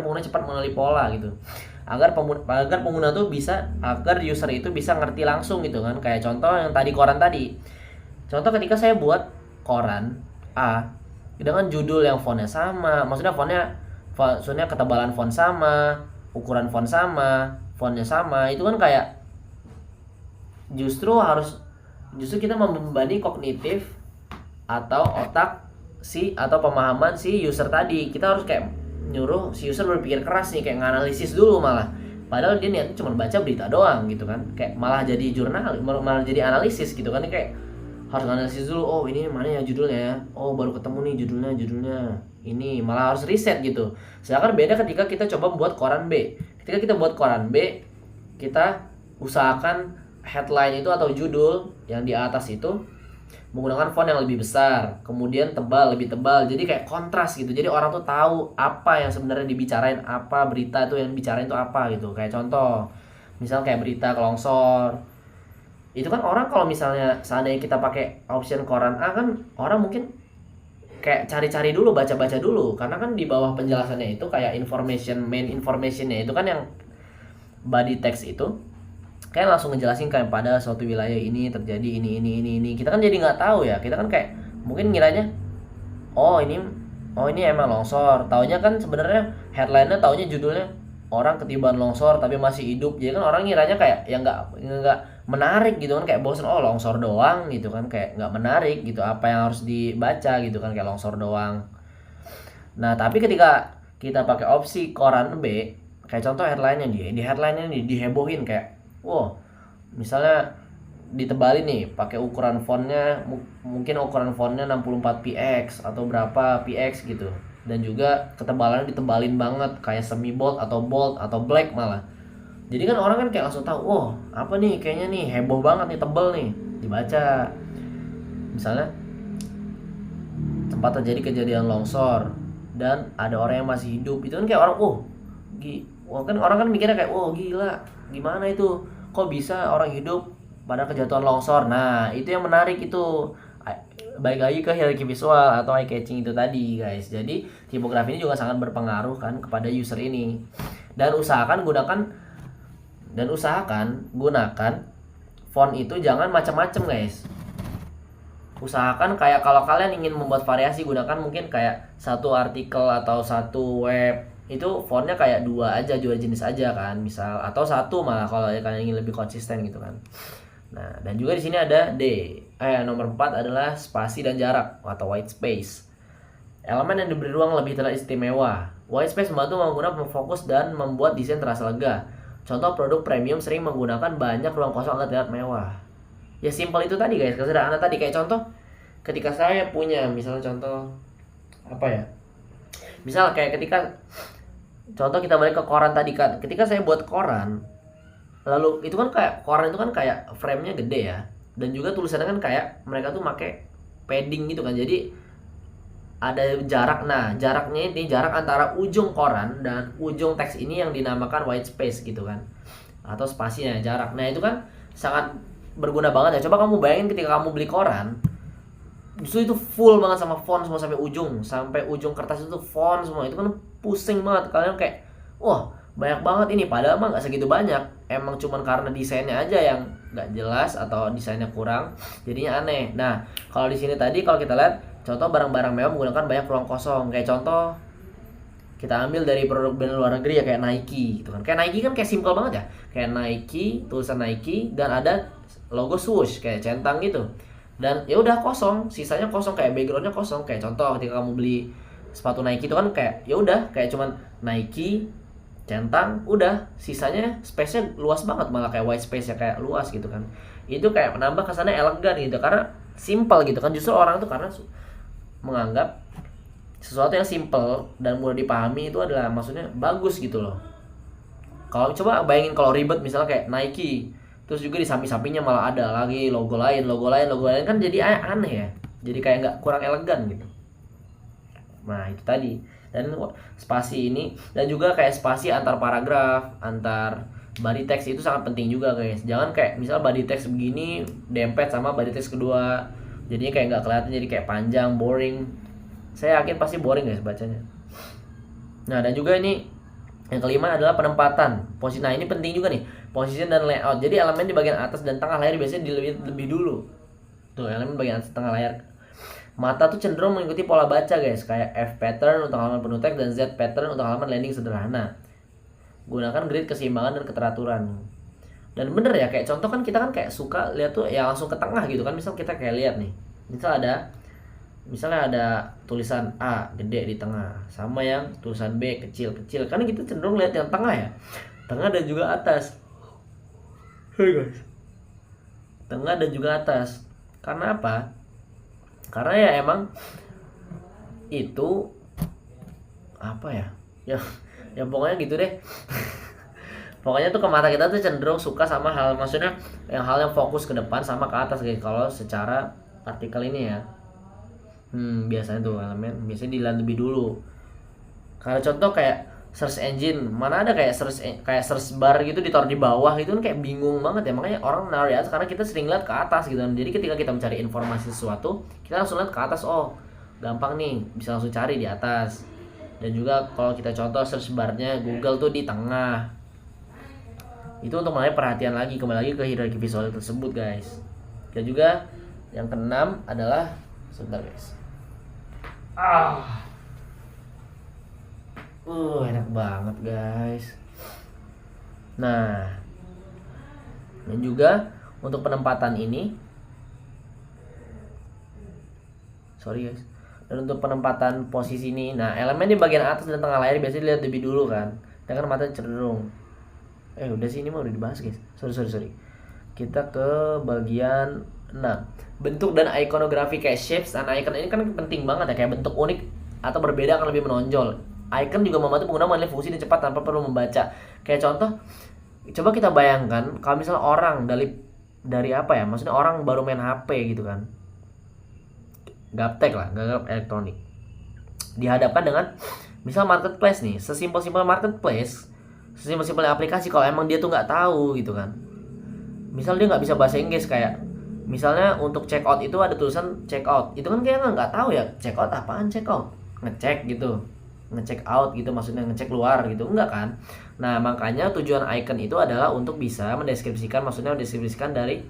pengguna cepat mengenali pola gitu. Agar pengguna tuh bisa, agar user itu bisa ngerti langsung gitu kan. Kayak contoh yang tadi koran tadi. Contoh ketika saya buat koran A dengan judul yang fontnya sama, maksudnya ketebalan font sama, ukuran font sama, fontnya sama, itu kan kayak justru kita membebani kognitif atau otak atau pemahaman si user tadi. Kita harus kayak nyuruh si user berpikir keras nih, kayak nganalisis dulu malah. Padahal dia niatnya cuma baca berita doang gitu kan. Kayak malah jadi malah jadi analisis gitu kan. Kayak harus analisis dulu, oh ini mana ya judulnya ya, oh baru ketemu nih judulnya ini, malah harus riset gitu. Sedangkan beda ketika kita coba buat koran B. Ketika kita buat koran B, kita usahakan headline itu atau judul yang di atas itu menggunakan font yang lebih besar, kemudian lebih tebal, jadi kayak kontras gitu. Jadi orang tuh tahu apa yang sebenarnya dibicarain, apa berita itu yang dibicarain itu apa gitu. Kayak contoh, misal kayak berita longsor, itu kan orang kalau misalnya seandainya kita pakai option koran A kan orang mungkin kayak cari-cari dulu, baca-baca dulu, karena kan di bawah penjelasannya itu kayak main informationnya itu kan yang body text itu kayak langsung ngejelasin kayak pada suatu wilayah ini terjadi ini. Kita kan jadi nggak tahu ya, kita kan kayak mungkin ngiranya oh ini emang longsor, taunya kan sebenarnya headline-nya taunya judulnya orang ketiban longsor tapi masih hidup. Jadi kan orang ngiranya kayak yang nggak menarik gitu kan, kayak bosen, oh longsor doang gitu kan, kayak nggak menarik gitu apa yang harus dibaca gitu kan, kayak longsor doang. Nah tapi ketika kita pakai opsi koran B, kayak contoh headline-nya di headline-nya nih dihebohin kayak wow, misalnya ditebalin nih pakai ukuran fontnya, mungkin ukuran fontnya 64px atau berapa px gitu, dan juga ketebalannya ditebalin banget kayak semi bold atau bold atau black malah. Jadi kan orang kan kayak langsung tahu, oh apa nih kayaknya nih heboh banget nih, tebel nih, dibaca. Misalnya tempat terjadi kejadian longsor dan ada orang yang masih hidup, itu kan kayak orang kan orang kan mikirnya kayak gila, gimana itu kok bisa orang hidup pada kejatuhan longsor. Nah itu yang menarik itu, baik lagi ke hierarki visual atau eye catching itu tadi guys. Jadi tipografi ini juga sangat berpengaruh kan kepada user ini. Dan usahakan gunakan font itu jangan macam-macam guys. Usahakan kayak kalau kalian ingin membuat variasi, gunakan mungkin kayak satu artikel atau satu web itu fontnya kayak dua jenis aja kan, misal, atau satu malah kalau kalian ingin lebih konsisten gitu kan. Nah dan juga di sini ada nomor 4 adalah spasi dan jarak atau white space. Elemen yang diberi ruang lebih terlihat istimewa. White space membantu menggunakan fokus dan membuat desain terasa lega. Contoh produk premium sering menggunakan banyak ruang kosong agar terlihat mewah. Ya simpel itu tadi guys, kesederhanaan tadi. Kayak contoh ketika saya punya, misalnya contoh apa ya, misal kayak contoh kita balik ke koran tadi kan, ketika saya buat koran, lalu itu kan kayak koran itu kan kayak frame-nya gede ya, dan juga tulisannya kan kayak mereka tuh pakai padding gitu kan, jadi ada jarak. Nah jaraknya ini jarak antara ujung koran dan ujung teks ini yang dinamakan white space gitu kan, atau spasinya, jarak. Nah itu kan sangat berguna banget ya. Coba kamu bayangin ketika kamu beli koran, justru itu full banget sama font semua sampai ujung kertas itu font semua, itu kan pusing banget. Kalian kayak wah banyak banget ini, padahal mah nggak segitu banyak, emang cuman karena desainnya aja yang nggak jelas atau desainnya kurang jadinya aneh. Nah kalau di sini tadi kalau kita lihat contoh barang-barang mewah menggunakan banyak ruang kosong, kayak contoh kita ambil dari produk brand luar negeri ya kayak Nike gitu kan. Kayak Nike kan kayak simple banget ya, kayak Nike, tulisan Nike dan ada logo swoosh kayak centang gitu, dan ya udah kosong, sisanya kosong, kayak backgroundnya kosong. Kayak contoh ketika kamu beli sepatu Nike itu kan kayak ya udah kayak cuman Nike centang, udah sisanya space-nya luas banget, malah kayak white space ya kayak luas gitu kan. Itu kayak menambah kesannya elegan gitu karena simple gitu kan. Justru orang tuh karena menganggap sesuatu yang simple dan mudah dipahami itu adalah maksudnya bagus gitu loh. Kalau coba bayangin kalau ribet, misalnya kayak Nike terus juga di samping-sampingnya malah ada lagi logo lain kan jadi aneh ya, jadi kayak nggak, kurang elegan gitu. Nah itu tadi. Dan spasi ini dan juga kayak spasi antar paragraf, antar body text itu sangat penting juga guys. Jangan kayak misal body text begini dempet sama body text kedua, jadinya kayak nggak kelihatan, jadi kayak panjang, boring. Saya yakin pasti boring guys bacanya. Nah dan juga ini Yang kelima adalah penempatan posisi. Nah ini penting juga nih, posisi dan layout. Jadi elemen di bagian atas dan tengah layar biasanya lebih dulu. Tuh elemen bagian atas tengah layar. Mata tuh cenderung mengikuti pola baca guys, kayak F pattern untuk halaman penuh teks dan Z pattern untuk halaman landing sederhana. Gunakan grid keseimbangan dan keteraturan. Dan bener ya, kayak contoh kan kita kan kayak suka lihat tuh ya langsung ke tengah gitu kan. Misal kita kayak lihat nih, misalnya ada tulisan A gede di tengah sama yang tulisan B kecil-kecil, kan kita cenderung lihat yang tengah ya, tengah dan juga atas. Hey guys, tengah dan juga atas. Karena apa? Karena ya emang itu apa ya, ya pokoknya gitu deh. Pokoknya tuh ke mata kita tuh cenderung suka sama hal, maksudnya hal yang fokus ke depan sama ke atas guys. Kalau secara artikel ini ya, biasanya tuh elemen biasanya dilihat lebih dulu. Kalau contoh kayak search engine, mana ada kayak search bar gitu ditaruh di bawah, itu kan kayak bingung banget ya. Makanya orang naruh di atas karena kita sering lihat ke atas gitu. Jadi ketika kita mencari informasi sesuatu, kita langsung lihat ke atas. Oh gampang nih, bisa langsung cari di atas. Dan juga kalau kita contoh search barnya Google tuh di tengah. Itu untuk menarik perhatian lagi, kembali lagi ke hierarki visual tersebut guys. Dan juga yang keenam adalah, sebentar guys, enak banget guys. Nah, dan juga untuk penempatan ini, dan untuk penempatan posisi ini, nah elemen di bagian atas dan tengah layar biasanya dilihat lebih dulu kan, dengan mata cenderung. Udah sih, ini mah udah dibahas guys. Sorry. Kita ke bagian 6. Bentuk dan ikonografi, kayak shapes dan icon ini kan penting banget ya, kayak bentuk unik atau berbeda akan lebih menonjol. Icon juga membantu pengguna menilai fungsi dan cepat tanpa perlu membaca. Kayak contoh, coba kita bayangkan kalau misalnya orang dari apa ya, maksudnya orang baru main HP gitu kan, gaptek elektronik, dihadapkan dengan misal marketplace nih, sesimpel-simpel marketplace, sesimpel-simpel aplikasi. Kalau emang dia tuh nggak tahu gitu kan, misal dia nggak bisa bahasa Inggris, kayak misalnya untuk check out itu ada tulisan check out, itu kan kayaknya nggak tahu ya check out apaan, check out ngecek gitu, ngecek out gitu, maksudnya ngecek luar gitu, enggak kan. Nah makanya tujuan icon itu adalah untuk bisa mendeskripsikan dari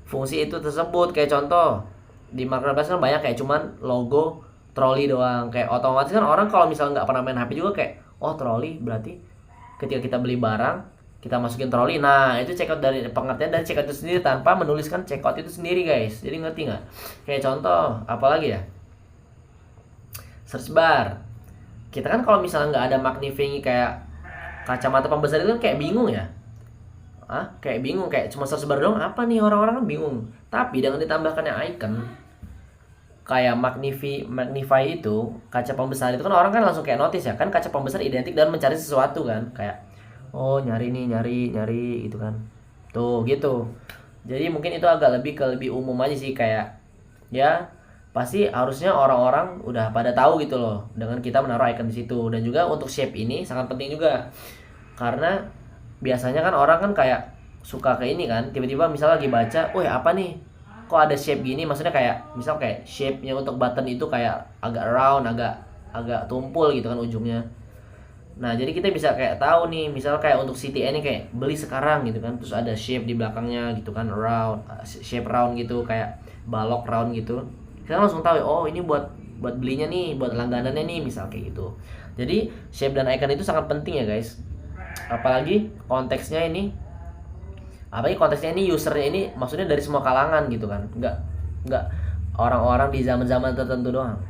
fungsi itu tersebut. Kayak contoh di marketplace kan banyak kayak cuman logo troli doang, kayak otomatis kan orang kalau misalnya nggak pernah main HP juga kayak, oh troli berarti ketika kita beli barang kita masukin troli. Nah itu checkout, dari pengertian dari checkout itu sendiri tanpa menuliskan checkout itu sendiri guys. Jadi ngerti nggak? Kayak contoh apalagi ya, search bar. Kita kan kalau misalnya nggak ada magnifying kayak kacamata pembesar itu kan kayak bingung ya. Kayak bingung, kayak cuma search bar doang apa nih, orang-orang kan bingung. Tapi dengan ditambahkannya icon kayak magnify itu, kaca pembesar itu kan orang kan langsung kayak notice ya kan, kaca pembesar identik dan mencari sesuatu kan, kayak oh nyari gitu kan. Tuh gitu. Jadi mungkin itu agak lebih umum aja sih, kayak ya pasti harusnya orang-orang udah pada tahu gitu loh dengan kita menaruh icon di situ. Dan juga untuk shape ini sangat penting juga, karena biasanya kan orang kan kayak suka ke ini kan, tiba-tiba misalnya lagi baca, apa nih kok ada shape gini, maksudnya kayak misal kayak shape-nya untuk button itu kayak agak round, agak tumpul gitu kan ujungnya. Nah jadi kita bisa kayak tahu nih, misal kayak untuk CTA ini kayak beli sekarang gitu kan, terus ada shape di belakangnya gitu kan, round, shape round gitu, kayak balok round gitu. Kita langsung tahu, oh ini buat belinya nih, buat langganannya nih, misal kayak gitu. Jadi shape dan icon itu sangat penting ya guys. Apalagi konteksnya ini usernya ini maksudnya dari semua kalangan gitu kan, nggak orang-orang di zaman-zaman tertentu doang.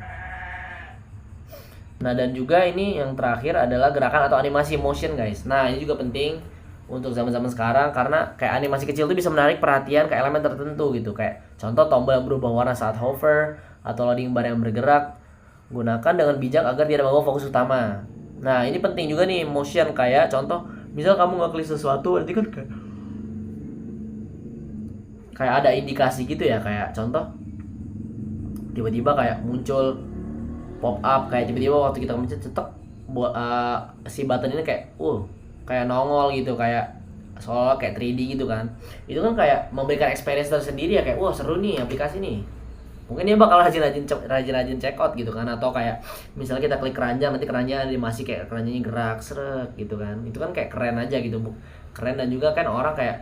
Nah dan juga ini yang terakhir adalah gerakan atau animasi motion guys. Nah ini juga penting untuk zaman-zaman sekarang, karena kayak animasi kecil itu bisa menarik perhatian ke elemen tertentu gitu. Kayak contoh tombol yang berubah warna saat hover atau loading bar yang bergerak. Gunakan dengan bijak agar tidak mengganggu fokus utama. Nah ini penting juga nih motion, kayak contoh misal kamu ngeklik sesuatu nanti kan kayak ada indikasi gitu ya, kayak contoh tiba-tiba kayak muncul pop up, kayak tiba-tiba waktu kita mencet cetek si button ini kayak nongol gitu, kayak soalnya kayak 3D gitu kan. Itu kan kayak memberikan experience tersendiri ya, kayak seru nih aplikasi nih. Mungkin dia bakal rajin-rajin check out gitu kan, atau kayak misalnya kita klik keranjang, nanti keranjang animasi kayak keranjangnya gerak seret gitu kan, itu kan kayak keren aja gitu Bu, keren. Dan juga kan orang kayak